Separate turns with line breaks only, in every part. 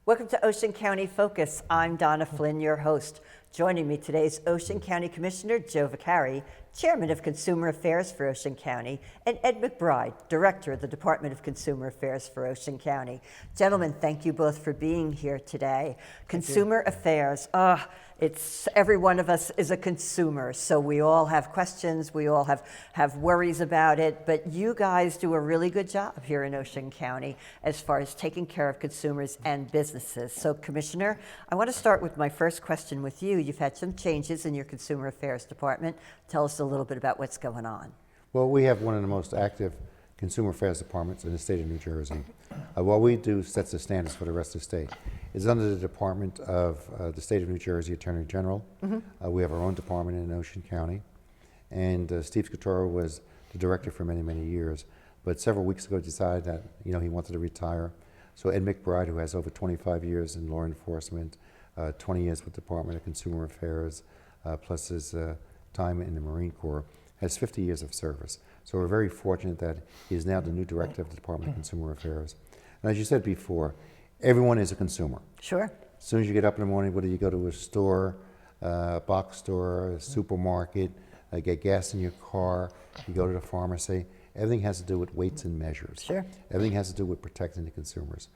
Welcome to Ocean County Focus. I'm Donna Flynn, your host. Joining me today is Ocean County Commissioner Joe Vicari, Chairman of Consumer Affairs for Ocean County, and Ed McBride, Director of the Department of Consumer Affairs for Ocean County. Gentlemen, thank you both for being here today. Consumer Affairs, it's every one of us is a consumer, so we all have questions, we all have worries about it, but you guys do a really good job here in Ocean County as far as taking care of consumers and businesses. So Commissioner, I want to start with my first question with you. You've had some changes in your Consumer Affairs Department. Tell us a little bit about what's going on.
Well, we have one of the most active consumer affairs departments in the state of New Jersey. What we do sets the standards for the rest of the state. It's under the Department of the State of New Jersey Attorney General. We have our own department in Ocean County. And Steve Scatoro was the director for many, many years. But several weeks ago decided that he wanted to retire. So Ed McBride, who has over 25 years in law enforcement, 20 years with the Department of Consumer Affairs, plus his time in the Marine Corps, has 50 years of service. So we're very fortunate that he is now the new director of the Department of Consumer Affairs. And as you said before, everyone is a consumer.
Sure.
As soon as you get up in the morning, whether you go to a store, a box store, a supermarket, get gas in your car, you go to the pharmacy, everything has to do with weights and measures.
Sure.
Everything has to do with protecting the consumers.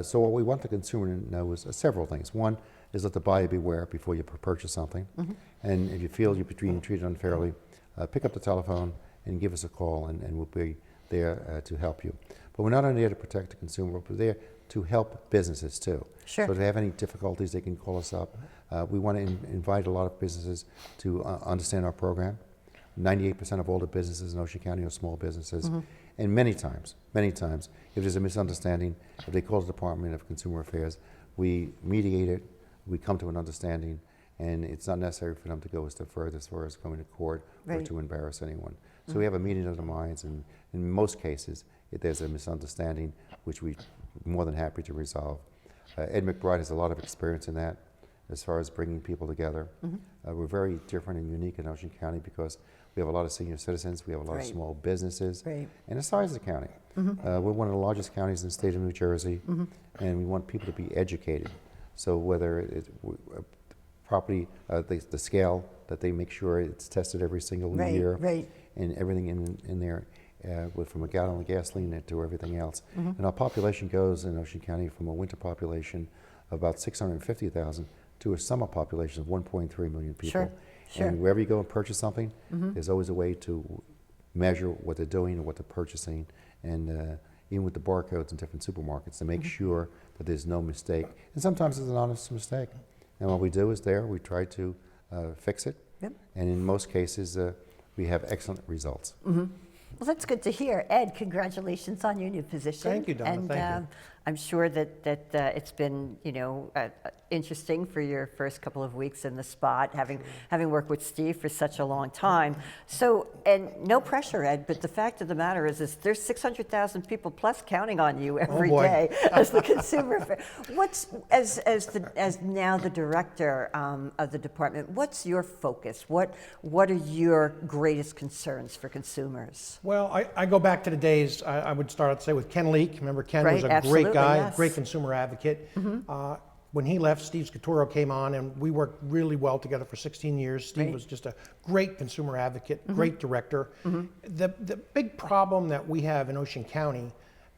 So what we want the consumer to know is several things. One is let the buyer beware before you purchase something. And if you feel you're being treated unfairly, pick up the telephone and give us a call, and we'll be there to help you. But we're not only there to protect the consumer, we're there to help businesses too.
Sure.
So if they have any difficulties, they can call us up. We want to invite a lot of businesses to understand our program. 98% of all the businesses in Ocean County are small businesses. And many times, if there's a misunderstanding, if they call the Department of Consumer Affairs, we mediate it, we come to an understanding, and it's not necessary for them to go a step further as far as going to court or to embarrass anyone. So we have a meeting of the minds, and in most cases, if there's a misunderstanding, which we're more than happy to resolve. Ed McBride has a lot of experience in that as far as bringing people together. We're very different and unique in Ocean County because we have a lot of senior citizens, we have a lot of small businesses, and the size of the county. We're one of the largest counties in the state of New Jersey, and we want people to be educated. So whether it's property, the scale, that they make sure it's tested every single year, and everything in there, from a gallon of gasoline to everything else. And our population goes in Ocean County from a winter population of about 650,000 to a summer population of 1.3 million people.
Sure.
And wherever you go and purchase something, there's always a way to measure what they're doing and what they're purchasing, and even with the barcodes in different supermarkets to make sure that there's no mistake. And sometimes it's an honest mistake. And what we do is we try to fix it. And in most cases, we have excellent results.
Well, that's good to hear. Ed, congratulations on your new position.
Thank you, Donna.
And
Thank you.
I'm sure that it's been, interesting for your first couple of weeks in the spot, having worked with Steve for such a long time. So, and no pressure, Ed, but the fact of the matter is there's 600,000 people plus counting on you every day as the consumer. What's as now the director of the department? What's your focus? What are your greatest concerns for consumers?
Well, I go back to the days, I would start out to say with Ken Leake. Remember, Ken was a
Absolutely,
great guy,
yes.
great consumer advocate. When he left, Steve Scatoro came on, and we worked really well together for 16 years. Steve was just a great consumer advocate, great director. The big problem that we have in Ocean County,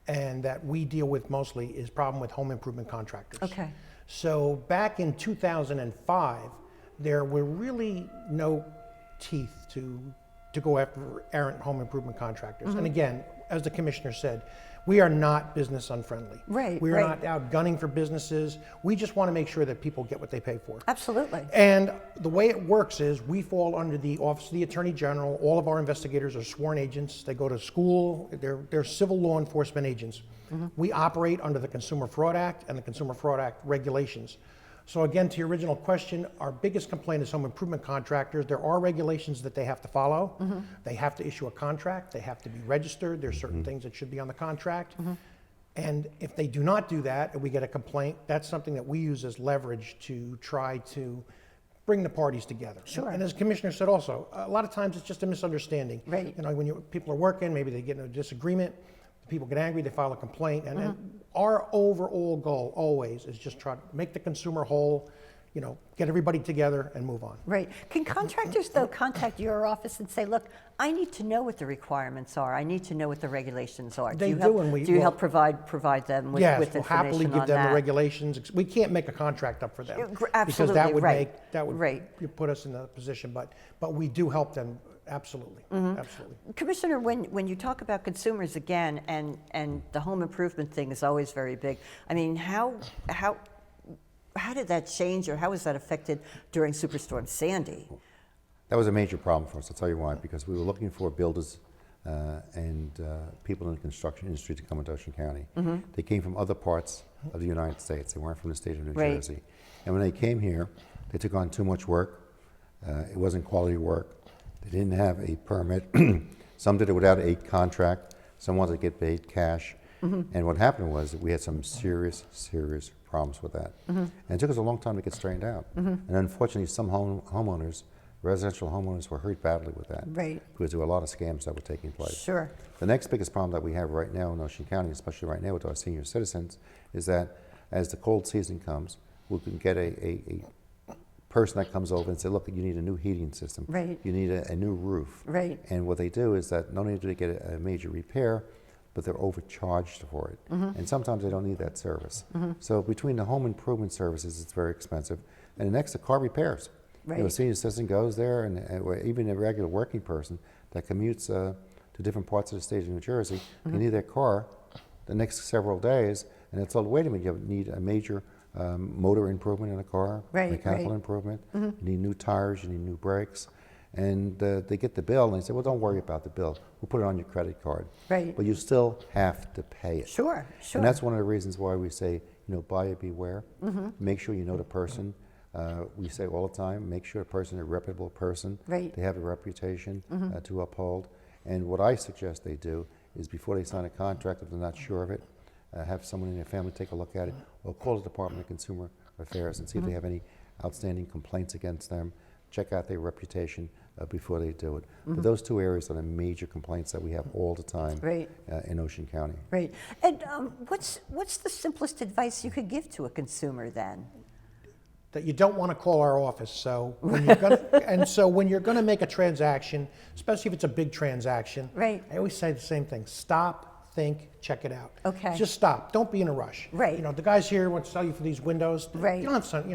and that we deal with mostly, is problem with home improvement contractors.
Okay.
So back in 2005, there were really no teeth to go after errant home improvement contractors. And again, as the commissioner said, we are not business unfriendly. We are not out gunning for businesses. We just want to make sure that people get what they pay for.
Absolutely.
And the way it works is we fall under the Office of the Attorney General. All of our investigators are sworn agents. They go to school. They're civil law enforcement agents. We operate under the Consumer Fraud Act and the Consumer Fraud Act regulations. So again, to your original question, our biggest complaint is home improvement contractors. There are regulations that they have to follow. They have to issue a contract. They have to be registered. There's certain things that should be on the contract. And if they do not do that and we get a complaint, that's something that we use as leverage to try to bring the parties together. And as Commissioner said also, a lot of times it's just a misunderstanding. When people are working, maybe they get in a disagreement. People get angry, they file a complaint, and our overall goal always is just try to make the consumer whole, get everybody together and move on.
Right. Can contractors, though, contact your office and say, look, I need to know what the requirements are. I need to know what the regulations are.
They
you
do,
help,
and we-
do you
well,
help provide them with,
Yes,
with
we'll
information
happily give
on
them
that?
the regulations. We can't make a contract up for them. Because
Absolutely,
that would
right,
put us in a position, but we do help them, absolutely, absolutely.
Commissioner, when you talk about consumers again, and the home improvement thing is always very big, I mean, how did that change, or how was that affected during Superstorm Sandy?
That was a major problem for us. I'll tell you why. Because we were looking for builders and people in the construction industry to come into Ocean County. They came from other parts of the United States. They weren't from the state of New
Right.
Jersey. And when they came here, they took on too much work. It wasn't quality work. They didn't have a permit. Some did it without a contract. Some wanted to get paid cash. And what happened was that we had some serious problems with that. And it took us a long time to get straightened out. And unfortunately, some homeowners, residential homeowners, were hurt badly with that.
Right.
Because there were a lot of scams that were taking place.
Sure.
The next biggest problem that we have right now in Ocean County, especially right now with our senior citizens, is that as the cold season comes, we can get a person that comes over and say, look, you need a new heating system.
Right.
You need a new roof.
Right.
And what they do is that not only do they get a major repair, but they're overcharged for it. And sometimes they don't need that service. So between the home improvement services, it's very expensive. And the next, the car repairs.
Right.
A senior citizen goes there, and even a regular working person that commutes to different parts of the state of New Jersey, they need their car the next several days, and it's like, wait a minute, you need a major motor improvement in a car,
Right,
mechanical
right.
improvement, you need new tires, you need new brakes, and they get the bill, and they say, well, don't worry about the bill, we'll put it on your credit card.
Right.
But you still have to pay it.
Sure.
And that's one of the reasons why we say, buyer beware. Make sure you know the person. We say all the time, make sure the person is a reputable person.
Right.
They have a reputation to uphold. And what I suggest they do is before they sign a contract, if they're not sure of it, have someone in their family take a look at it, or call the Department of Consumer Affairs and see if they have any outstanding complaints against them. Check out their reputation before they do it. But those two areas are the major complaints that we have all the time
Right.
in Ocean County.
Right. And what's the simplest advice you could give to a consumer then?
That you don't want to call our office. So when you're gonna, when you're going to make a transaction, especially if it's a big transaction,
Right.
I always say the same thing: stop, think, check it out.
Okay.
Just stop. Don't be in a rush.
Right.
The guys here want to sell you for these windows.
Right.
You don't have to sign.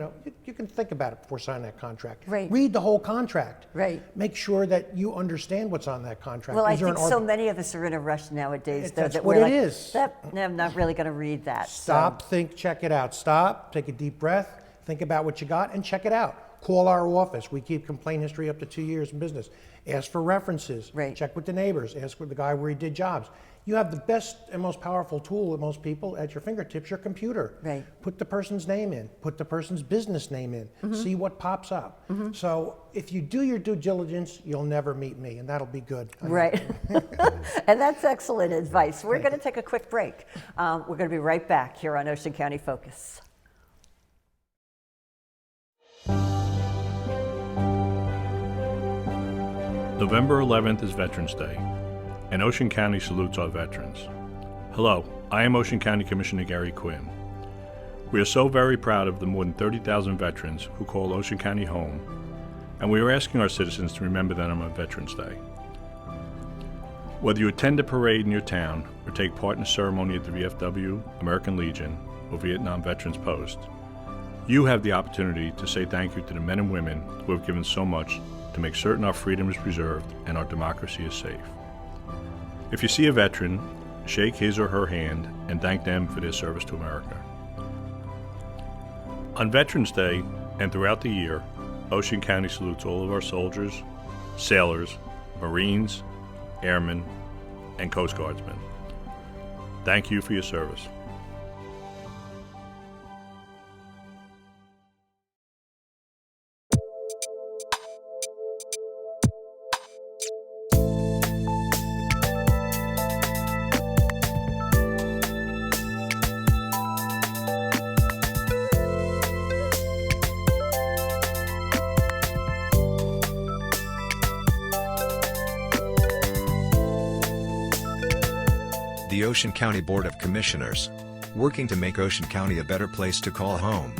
You can think about it before signing that contract.
Right.
Read the whole contract.
Right.
Make sure that you understand what's on that contract.
Well, I
Is there
think
an
so
argu-
many of us are in a rush nowadays, though,
That's
that
what
we're
it
like,
is.
I'm not really going to read that.
Stop,
So.
think, check it out. Stop, take a deep breath, think about what you got, and check it out. Call our office. We keep complaint history up to 2 years in business. Ask for references.
Right.
Check with the neighbors. Ask with the guy where he did jobs. You have the best and most powerful tool that most people at your fingertips, your computer.
Right.
Put the person's name in. Put the person's business name in. See what pops up. So if you do your due diligence, you'll never meet me, and that'll be good.
Right. And that's excellent advice. We're going to take a quick break. We're going to be right back here on Ocean County Focus.
November 11th is Veterans Day, and Ocean County salutes our veterans. Hello, I am Ocean County Commissioner Gary Quinn. We are so very proud of the more than 30,000 veterans who call Ocean County home, and we are asking our citizens to remember them on Veterans Day. Whether you attend a parade in your town or take part in a ceremony at the VFW, American Legion, or Vietnam Veterans Post, you have the opportunity to say thank you to the men and women who have given so much to make certain our freedom is preserved and our democracy is safe. If you see a veteran, shake his or her hand and thank them for their service to America. On Veterans Day and throughout the year, Ocean County salutes all of our soldiers, sailors, Marines, airmen, and Coast Guardsmen. Thank you for your service.
The Ocean County Board of Commissioners, working to make Ocean County a better place to call home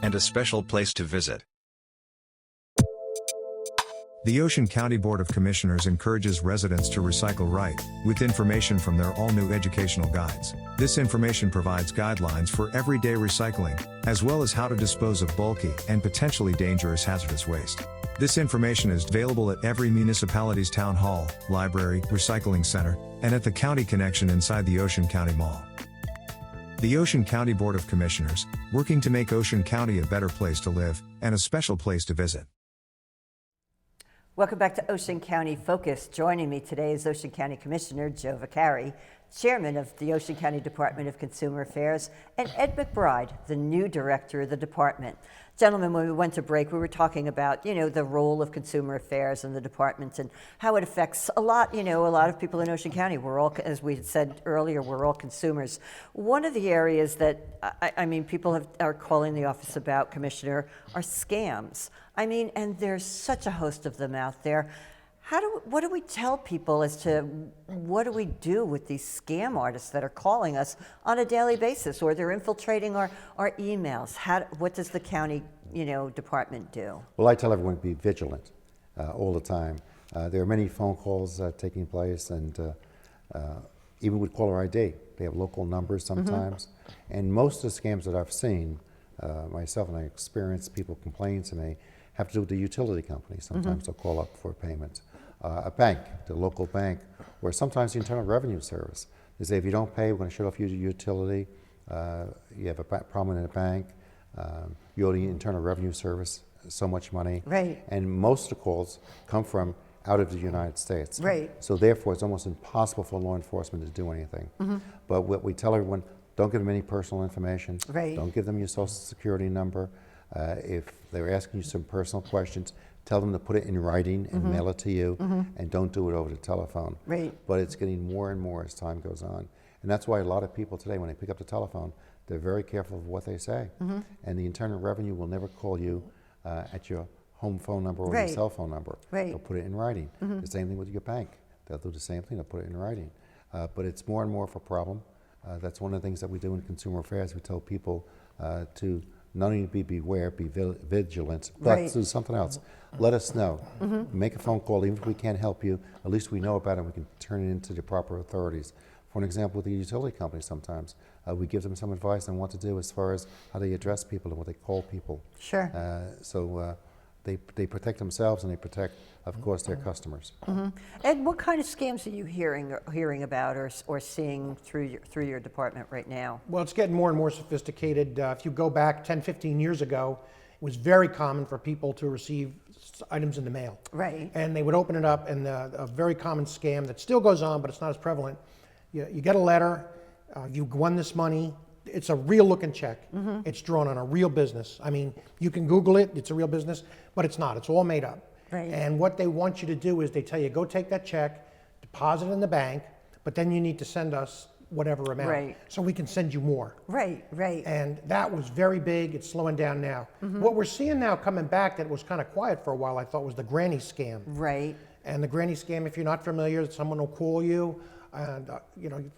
and a special place to visit. The Ocean County Board of Commissioners encourages residents to recycle right, with information from their all-new educational guides. This information provides guidelines for everyday recycling, as well as how to dispose of bulky and potentially dangerous hazardous waste. This information is available at every municipality's town hall, library, recycling center, and at the County Connection inside the Ocean County Mall. The Ocean County Board of Commissioners, working to make Ocean County a better place to live and a special place to visit.
Welcome back to Ocean County Focus. Joining me today is Ocean County Commissioner Joe Vicari, Chairman of the Ocean County Department of Consumer Affairs, and Ed McBride, the new Director of the department. Gentlemen, when we went to break, we were talking about, the role of consumer affairs in the department and how it affects a lot of people in Ocean County. We're all, as we said earlier, we're all consumers. One of the areas that, people are calling the office about, Commissioner, are scams. And there's such a host of them out there. What do we tell people as to what do we do with these scam artists that are calling us on a daily basis, or they're infiltrating our emails? What does the county, department do?
Well, I tell everyone to be vigilant all the time. There are many phone calls taking place, and even with caller ID, they have local numbers sometimes. And most of the scams that I've seen, myself and I experienced people complaints, and they have to do with the utility company. Sometimes they'll call up for payment. A bank, the local bank, or sometimes the Internal Revenue Service. They say, if you don't pay, we're going to shut off your utility. You have a problem in a bank. You owe the Internal Revenue Service so much money.
Right.
And most of the calls come from out of the United States.
Right.
So therefore, it's almost impossible for law enforcement to do anything. But what we tell everyone, don't give them any personal information.
Right.
Don't give them your social security number. If they're asking you some personal questions, tell them to put it in writing and mail it to you, and don't do it over the telephone.
Right.
But it's getting more and more as time goes on. And that's why a lot of people today, when they pick up the telephone, they're very careful of what they say. And the Internal Revenue will never call you at your home phone number or your cell phone number.
Right.
They'll put it in writing. The same thing with your bank. They'll do the same thing, they'll put it in writing. But it's more and more of a problem. That's one of the things that we do in consumer affairs. We tell people to not only beware, be vigilant, but do something else. Let us know. Make a phone call, even if we can't help you, at least we know about it and we can turn it into the proper authorities. For an example, with the utility company sometimes, we give them some advice on what to do as far as how they address people and what they call people.
Sure.
So they protect themselves and they protect, of course, their customers.
Ed, what kind of scams are you hearing about or seeing through your department right now?
Well, it's getting more and more sophisticated. If you go back 10, 15 years ago, it was very common for people to receive items in the mail.
Right.
And they would open it up, and a very common scam that still goes on, but it's not as prevalent. You get a letter, you've won this money. It's a real looking check. It's drawn on a real business. You can Google it, it's a real business, but it's not. It's all made up.
Right.
And what they want you to do is they tell you, go take that check, deposit it in the bank, but then you need to send us whatever amount.
Right.
So we can send you more.
Right.
And that was very big. It's slowing down now. What we're seeing now coming back that was kind of quiet for a while, I thought, was the granny scam.
Right.
And the granny scam, if you're not familiar, someone will call you, and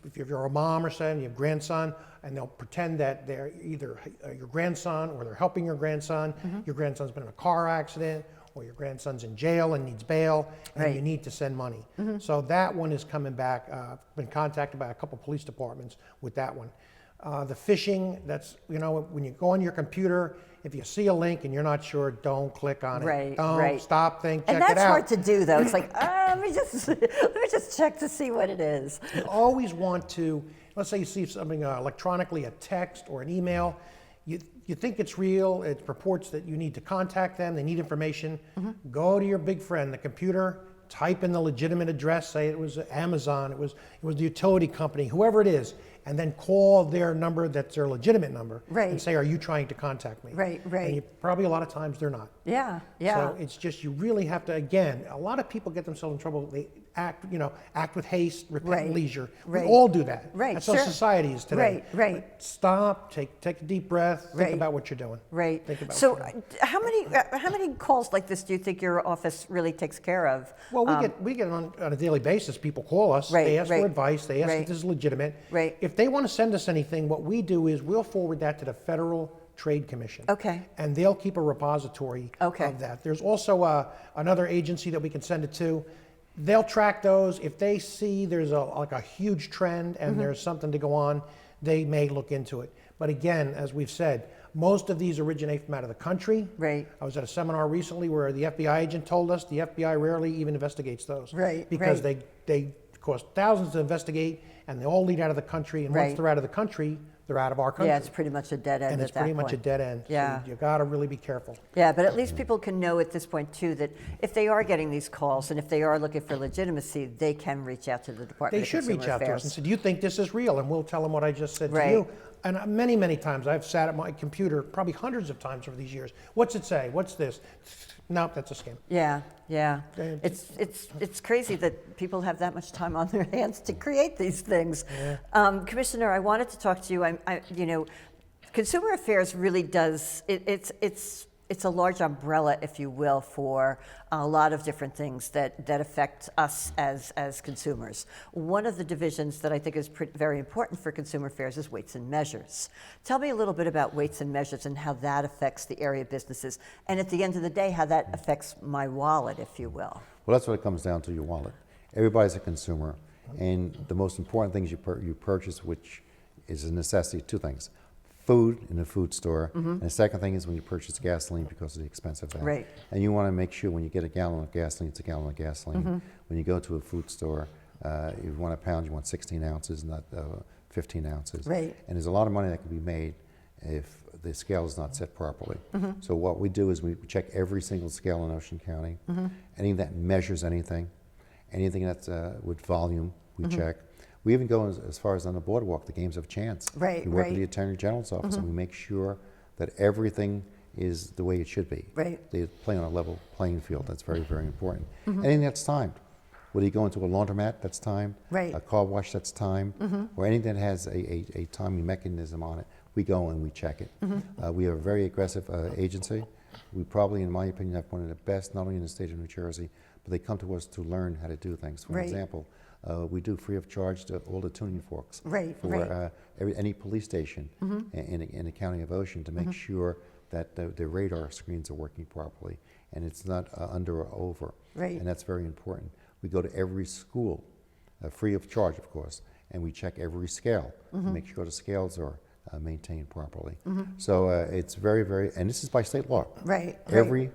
if you're a mom or son, you have a grandson, and they'll pretend that they're either your grandson or they're helping your grandson. Your grandson's been in a car accident, or your grandson's in jail and needs bail, and you need to send money. So that one is coming back. I've been contacted by a couple police departments with that one. The phishing, that's, when you go on your computer, if you see a link and you're not sure, don't click on it.
Right,
Don't
right.
stop, think, check
And
it
that's
out.
hard to do, though. It's like, let me just check to see what it is.
You always want to, let's say you see something electronically, a text or an email, you think it's real, it purports that you need to contact them, they need information, go to your big friend, the computer, type in the legitimate address, say it was Amazon, it was the utility company, whoever it is, and then call their number that's their legitimate number, and say, are you trying to contact me?
Right.
And probably a lot of times they're not.
Yeah.
So it's just, you really have to, again, a lot of people get themselves in trouble. They act with haste, repent
Right.
with leisure.
Right.
We all do that.
Right,
That's how
sure.
society is today.
Right.
But stop, take a deep breath,
Right.
think about what you're doing.
Right.
Think about
So,
what you're doing.
how many calls like this do you think your office really takes care of?
Well, we get on a daily basis. People call us.
Right,
They ask
right.
for advice. They ask
Right.
if this is legitimate.
Right.
If they want to send us anything, what we do is we'll forward that to the Federal Trade Commission.
Okay.
And they'll keep a repository
Okay.
of that. There's also another agency that we can send it to. They'll track those. If they see there's a huge trend and
Mm-hmm.
there's something to go on, they may look into it. But again, as we've said, most of these originate from out of the country.
Right.
I was at a seminar recently where the FBI agent told us the FBI rarely even investigates those.
Right,
Because
right.
they cost thousands to investigate and they all lead out of the country. And
Right.
once they're out of the country, they're out of our country.
Yeah, it's pretty much a dead end
and
at
it's
that
pretty much a
point.
dead end.
Yeah.
So you got to really be careful.
Yeah, but at least people can know at this point too that if they are getting these calls and if they are looking for legitimacy, they can reach out to the Department
They
of
should
Consumer
reach out to
Affairs.
us and say, do you think this is real? And we'll tell them what I just said
Right.
to you. And many, many times I've sat at my computer, probably hundreds of times over these years. What's it say? What's this? Nope, that's a scam.
Yeah.
Okay.
It's crazy that people have that much time on their hands to create these things. Commissioner, I wanted to talk to you. Consumer Affairs really does. It's a large umbrella, if you will, for a lot of different things that affect us as consumers. One of the divisions that I think is very important for Consumer Affairs is weights and measures. Tell me a little bit about weights and measures and how that affects the area businesses, and at the end of the day, how that affects my wallet, if you will.
Well, that's what it comes down to, your wallet. Everybody's a consumer, and the most important things you purchase, which is a necessity, two things. Food in a food store, and the second thing is when you purchase gasoline because of the expense of that.
Right.
And you want to make sure when you get a gallon of gasoline, it's a gallon of gasoline. When you go to a food store, if you want a pound, you want 16 ounces, not 15 ounces.
Right.
And there's a lot of money that can be made if the scale is not set properly. So what we do is we check every single scale in Ocean County. Anything that measures anything that's with volume, we check. We even go as far as on the boardwalk, the games of chance.
Right,
We work
right.
with the Attorney General's office and we make sure that everything is the way it should be.
Right.
They play on a level playing field. That's very, very important. Anything that's timed. Whether you go into a laundromat, that's timed.
Right.
A car wash, that's timed. Or anything that has a timing mechanism on it, we go and we check it. We are a very aggressive agency. We probably, in my opinion, have one of the best, not only in the state of New Jersey, but they come to us to learn how to do things. For
Right.
example, we do free of charge to all the tuning forks
Right,
for
right.
any police station in the county of Ocean to make sure that the radar screens are working properly and it's not under or over.
Right.
And that's very important. We go to every school, free of charge, of course, and we check every scale to make sure the scales are maintained properly. So it's very, very, and this is by state law.
Right.
Every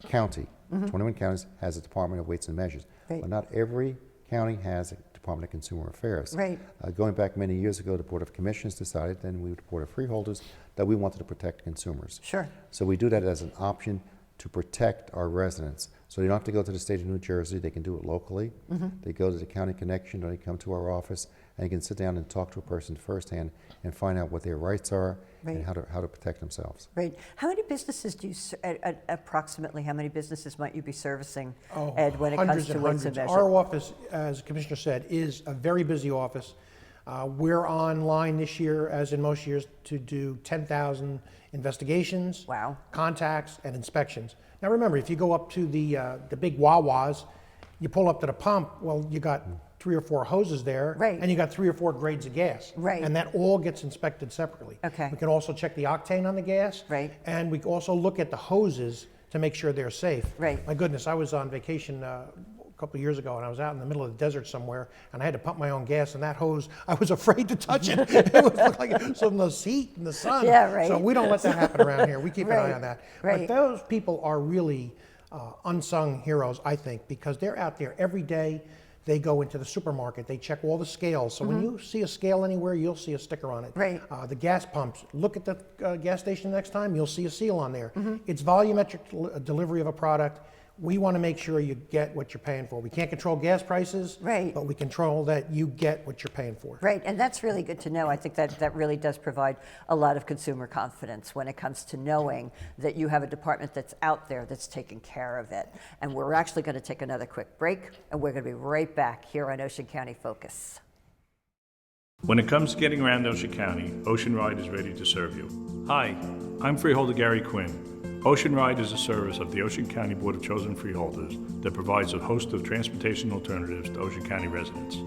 county, 21 counties, has a Department of Weights and Measures.
Right.
But not every county has a Department of Consumer Affairs.
Right.
Going back many years ago, the Board of Commissioners decided, then we, the Board of Freeholders, that we wanted to protect consumers.
Sure.
So we do that as an option to protect our residents. So they don't have to go to the state of New Jersey, they can do it locally. They go to the county connection or they come to our office and they can sit down and talk to a person firsthand and find out what their rights are
Right.
and how to protect themselves.
Right. How many businesses do you, approximately, how many businesses might you be servicing,
Oh,
Ed, when it comes
hundreds
to
and
weights and
hundreds.
measures?
Our office, as the Commissioner said, is a very busy office. We're online this year, as in most years, to do 10,000 investigations,
Wow.
contacts, and inspections. Now remember, if you go up to the big Wawas, you pull up to the pump, well, you got 3 or 4 hoses there,
Right.
and you got 3 or 4 grades of gas.
Right.
And that all gets inspected separately.
Okay.
We can also check the octane on the gas.
Right.
And we also look at the hoses to make sure they're safe.
Right.
My goodness, I was on vacation a couple of years ago, and I was out in the middle of the desert somewhere, and I had to pump my own gas, and that hose, I was afraid to touch it. It was like some of the heat and the sun.
Yeah, right.
So we don't let that happen around here. We keep an eye
Right,
on that.
right.
But those people are really unsung heroes, I think, because they're out there every day. They go into the supermarket, they check all the scales. So when you see a scale anywhere, you'll see a sticker on it.
Right.
The gas pumps, look at the gas station next time, you'll see a seal on there. It's volumetric delivery of a product. we want to make sure you get what you're paying for. We can't control gas prices,
Right.
but we control that you get what you're paying for.
Right, and that's really good to know. I think that really does provide a lot of consumer confidence when it comes to knowing that you have a department that's out there that's taking care of it. And we're actually going to take another quick break, and we're going to be right back here on Ocean County Focus.
When it comes to getting around Ocean County, Ocean Ride is ready to serve you. Hi, I'm Freeholder Gary Quinn. Ocean Ride is a service of the Ocean County Board of Chosen Freeholders that provides a host of transportation alternatives to Ocean County residents.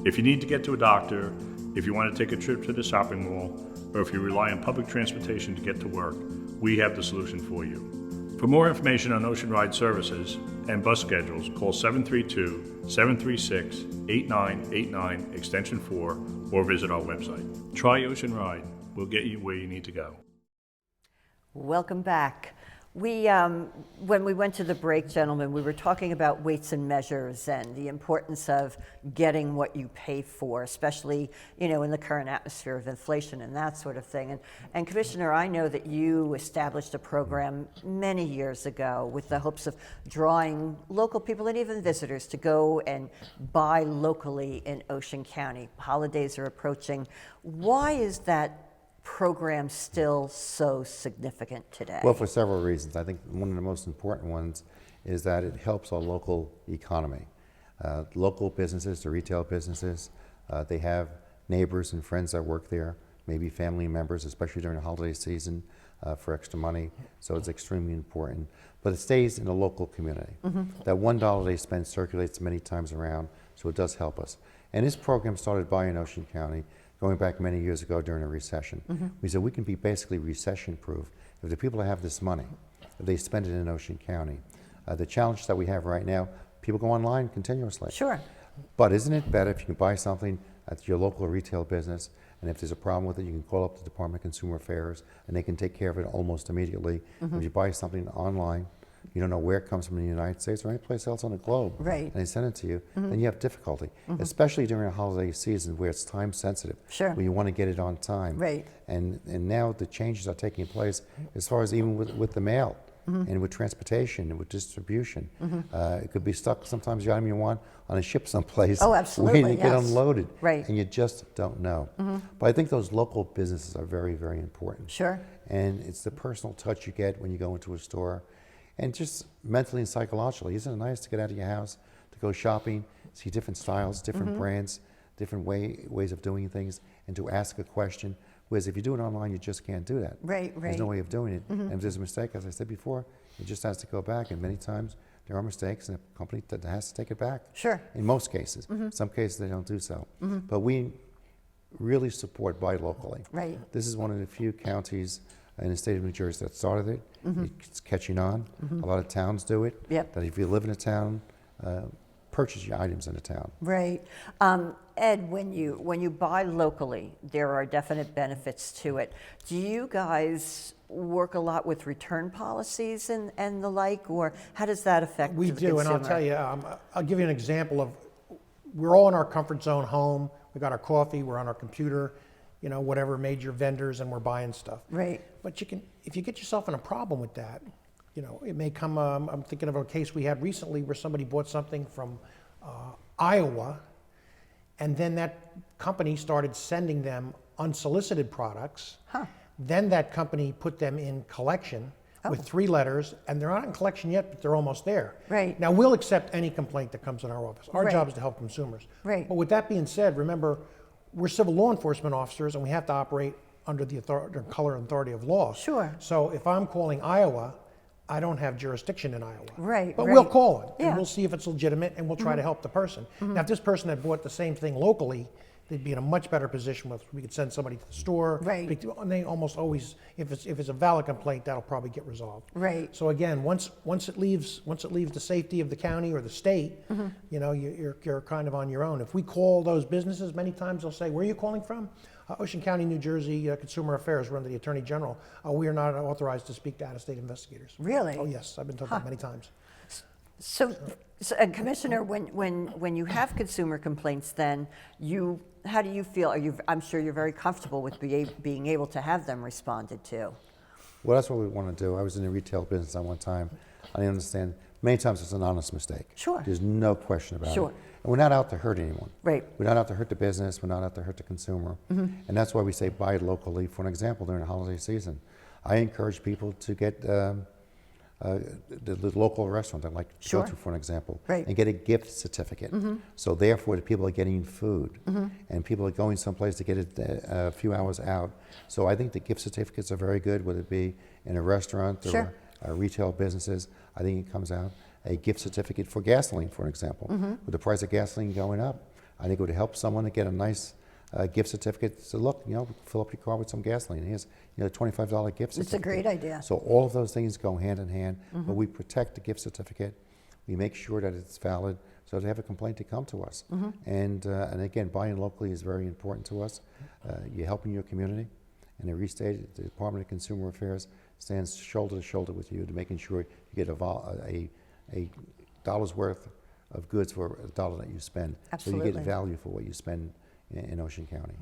If you need to get to a doctor, if you want to take a trip to the shopping mall, or if you rely on public transportation to get to work, we have the solution for you. For more information on Ocean Ride services and bus schedules, call 732-736-8989 extension 4 or visit our website. Try Ocean Ride. We'll get you where you need to go.
Welcome back. When we went to the break, gentlemen, we were talking about weights and measures and the importance of getting what you pay for, especially, in the current atmosphere of inflation and that sort of thing. And Commissioner, I know that you established a program many years ago with the hopes of drawing local people and even visitors to go and buy locally in Ocean County. Holidays are approaching. Why is that program still so significant today?
Well, for several reasons. I think one of the most important ones is that it helps our local economy. Local businesses, the retail businesses, they have neighbors and friends that work there, maybe family members, especially during the holiday season, for extra money. So it's extremely important. But it stays in the local community. That $1 they spend circulates many times around, so it does help us. And this program started by in Ocean County going back many years ago during a recession. We said we can be basically recession-proof if the people that have this money, if they spend it in Ocean County. The challenge that we have right now, people go online continuously.
Sure.
But isn't it better if you can buy something at your local retail business, and if there's a problem with it, you can call up the Department of Consumer Affairs, and they can take care of it almost immediately. If you buy something online, you don't know where it comes from in the United States or any place else on the globe,
Right.
and they send it to you, then you have difficulty, especially during a holiday season where it's time sensitive,
Sure.
where you want to get it on time.
Right.
And now the changes are taking place as far as even with the mail and with transportation and with distribution. It could be stuck sometimes the item you want on a ship someplace
Oh, absolutely,
waiting to get
yes.
unloaded.
Right.
And you just don't know. But I think those local businesses are very, very important.
Sure.
And it's the personal touch you get when you go into a store. And just mentally and psychologically, isn't it nice to get out of your house, to go shopping, see different styles, different brands, different ways of doing things, and to ask a question? Whereas if you do it online, you just can't do that.
Right,
There's no
right.
way of doing it. And if there's a mistake, as I said before, it just has to go back. And many times there are mistakes, and the company that has to take it back.
Sure.
In most cases. Some cases they don't do so. But we really support buy locally.
Right.
This is one of the few counties in the state of New Jersey that started it. It's catching on. A lot of towns do it.
Yep.
That if you live in a town, purchase your items in a town.
Right. Ed, when you buy locally, there are definite benefits to it. Do you guys work a lot with return policies and the like, or how does that affect
We
the
do, and I'll
consumer?
tell you, I'll give you an example of, we're all in our comfort zone home, we got our coffee, we're on our computer, whatever major vendors, and we're buying stuff.
Right.
But if you get yourself in a problem with that, it may come, I'm thinking of a case we had recently where somebody bought something from Iowa, and then that company started sending them unsolicited products. Then that company put them in collection with 3 letters, and they're not in collection yet, but they're almost there.
Right.
Now, we'll accept any complaint that comes in our office. Our
Right.
job is to help consumers.
Right.
But with that being said, remember, we're civil law enforcement officers, and we have to operate under the color and authority of law.
Sure.
So if I'm calling Iowa, I don't have jurisdiction in Iowa.
Right,
But
right.
we'll call it,
Yeah.
and we'll see if it's legitimate, and we'll try to help the person. Now, if this person had bought the same thing locally, they'd be in a much better position with, we could send somebody to the store.
Right.
And they almost always, if it's a valid complaint, that'll probably get resolved.
Right.
So again, once it leaves the safety of the county or the state, you're kind of on your own. If we call those businesses, many times they'll say, "Where are you calling from?" Ocean County, New Jersey, Consumer Affairs. We're under the Attorney General. We are not authorized to speak to out-of-state investigators.
Really?
Oh yes, I've been told that many times.
So, and Commissioner, when you have consumer complaints, then how do you feel? I'm sure you're very comfortable with being able to have them responded to.
Well, that's what we want to do. I was in the retail business at one time. I understand Many times it's an honest mistake.
Sure.
There's no question about
Sure.
it. And we're not out to hurt anyone.
Right.
We're not out to hurt the business. We're not out to hurt the consumer. And that's why we say buy locally. For an example, during the holiday season, I encourage people to get the local restaurant I'd like to
Sure.
go to, for an example,
Right.
and get a gift certificate. So therefore, the people are getting food, and people are going someplace to get it a few hours out. So I think the gift certificates are very good, whether it be in a restaurant
Sure.
or retail businesses. I think it comes out. A gift certificate for gasoline, for an example. With the price of gasoline going up, I think it would help someone to get a nice gift certificate. So look, fill up your car with some gasoline. Here's, $25 gift certificate.
It's a great idea.
So all of those things go hand in hand, but we protect the gift certificate. We make sure that it's valid, so if they have a complaint, they come to us. And again, buying locally is very important to us. You're helping your community, and at restate, the Department of Consumer Affairs stands shoulder to shoulder with you to making sure you get a dollar's worth of goods for a dollar that you spend. So you
Absolutely.
get value for what you spend in Ocean County.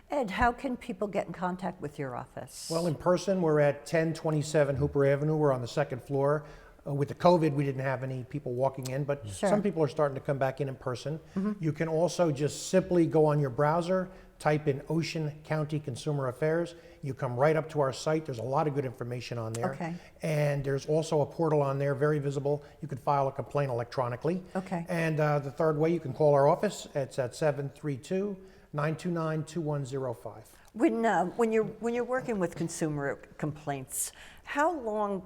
Ed, how can people get in contact with your office?
Well, in person, we're at 1027 Hooper Avenue. We're on the second floor. With the COVID, we didn't have any people walking in, but
Sure.
some people are starting to come back in person. You can also just simply go on your browser, type in Ocean County Consumer Affairs. You come right up to our site. There's a lot of good information on there.
Okay.
And there's also a portal on there, very visible. You can file a complaint electronically.
Okay.
And the third way, you can call our office. It's at 732-929-2105.
When you're working with consumer complaints, how long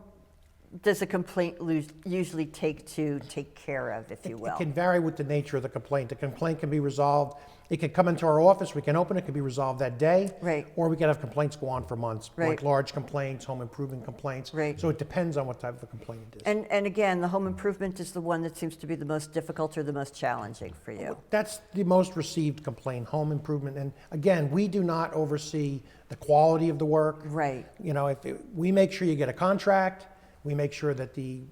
does a complaint usually take to take care of, if you will?
It can vary with the nature of the complaint. The complaint can be resolved. It can come into our office. We can open it. It can be resolved that day.
Right.
Or we can have complaints go on for months,
Right.
like large complaints, home improvement complaints.
Right.
So it depends on what type of a complaint it is.
And again, the home improvement is the one that seems to be the most difficult or the most challenging for you.
That's the most received complaint, home improvement. And again, we do not oversee the quality of the work.
Right.
We make sure you get a contract. We make sure that the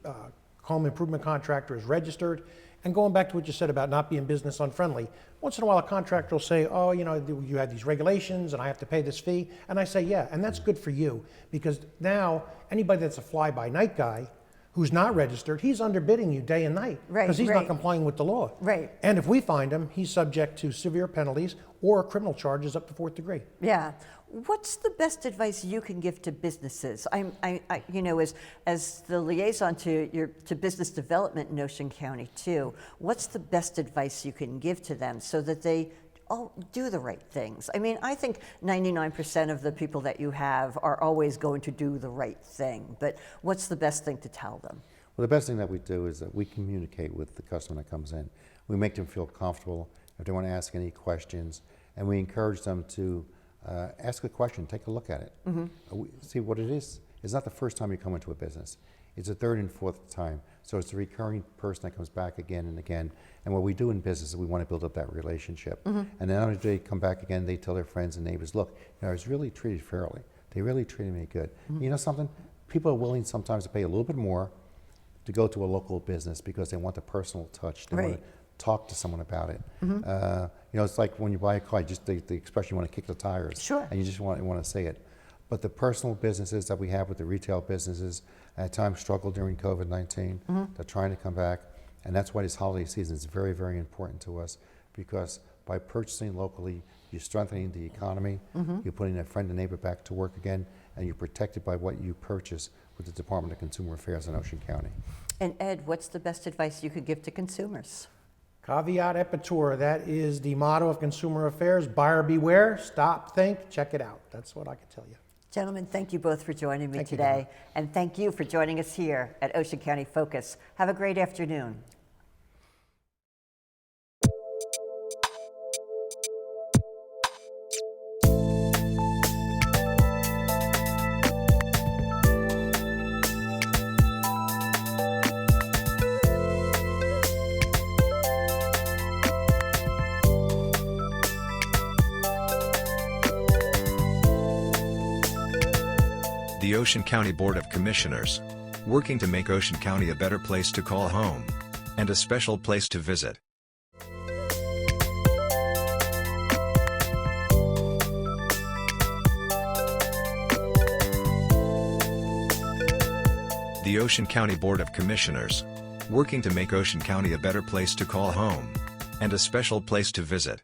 home improvement contractor is registered. And going back to what you said about not being business unfriendly, once in a while a contractor will say, oh, you have these regulations and I have to pay this fee. And I say, yeah, and that's good for you, because now anybody that's a fly-by-night guy who's not registered, he's underbidding you day and night.
Right,
because he's
right.
not complying with the law.
Right.
And if we find him, he's subject to severe penalties or criminal charges up to 4th degree.
Yeah. What's the best advice you can give to businesses? As the liaison to business development in Ocean County too, what's the best advice you can give to them so that they all do the right things? I mean, I think 99% of the people that you have are always going to do the right thing, but what's the best thing to tell them?
Well, the best thing that we do is that we communicate with the customer that comes in. We make them feel comfortable if they want to ask any questions, and we encourage them to ask a question, take a look at it, see what it is. It's not the first time you come into a business. It's the third and fourth time. So it's a recurring person that comes back again and again. And what we do in business is we want to build up that relationship. And then after they come back again, they tell their friends and neighbors, look, I was really treated fairly. They really treated me good. You know something? People are willing sometimes to pay a little bit more to go to a local business because they want the personal touch. They want
Right.
to talk to someone about it. It's like when you buy a car, just the expression, you want to kick the tires.
Sure.
And you just want to say it. But the personal businesses that we have with the retail businesses at times struggle during COVID-19. They're trying to come back. And that's why this holiday season is very, very important to us, because by purchasing locally, you're strengthening the economy, you're putting a friend and neighbor back to work again, and you're protected by what you purchase with the Department of Consumer Affairs in Ocean County.
And Ed, what's the best advice you could give to consumers?
Caveat emptor, that is the motto of Consumer Affairs. Buyer beware, stop, think, check it out. That's what I can tell you.
Gentlemen, thank you both for joining me
Thank you,
today. And thank you for joining us here at Ocean County Focus. Have a great afternoon.
The Ocean County Board of Commissioners, working to make Ocean County a better place to call home and a special place to visit. The Ocean County Board of Commissioners, working to make Ocean County a better place to call home and a special place to visit.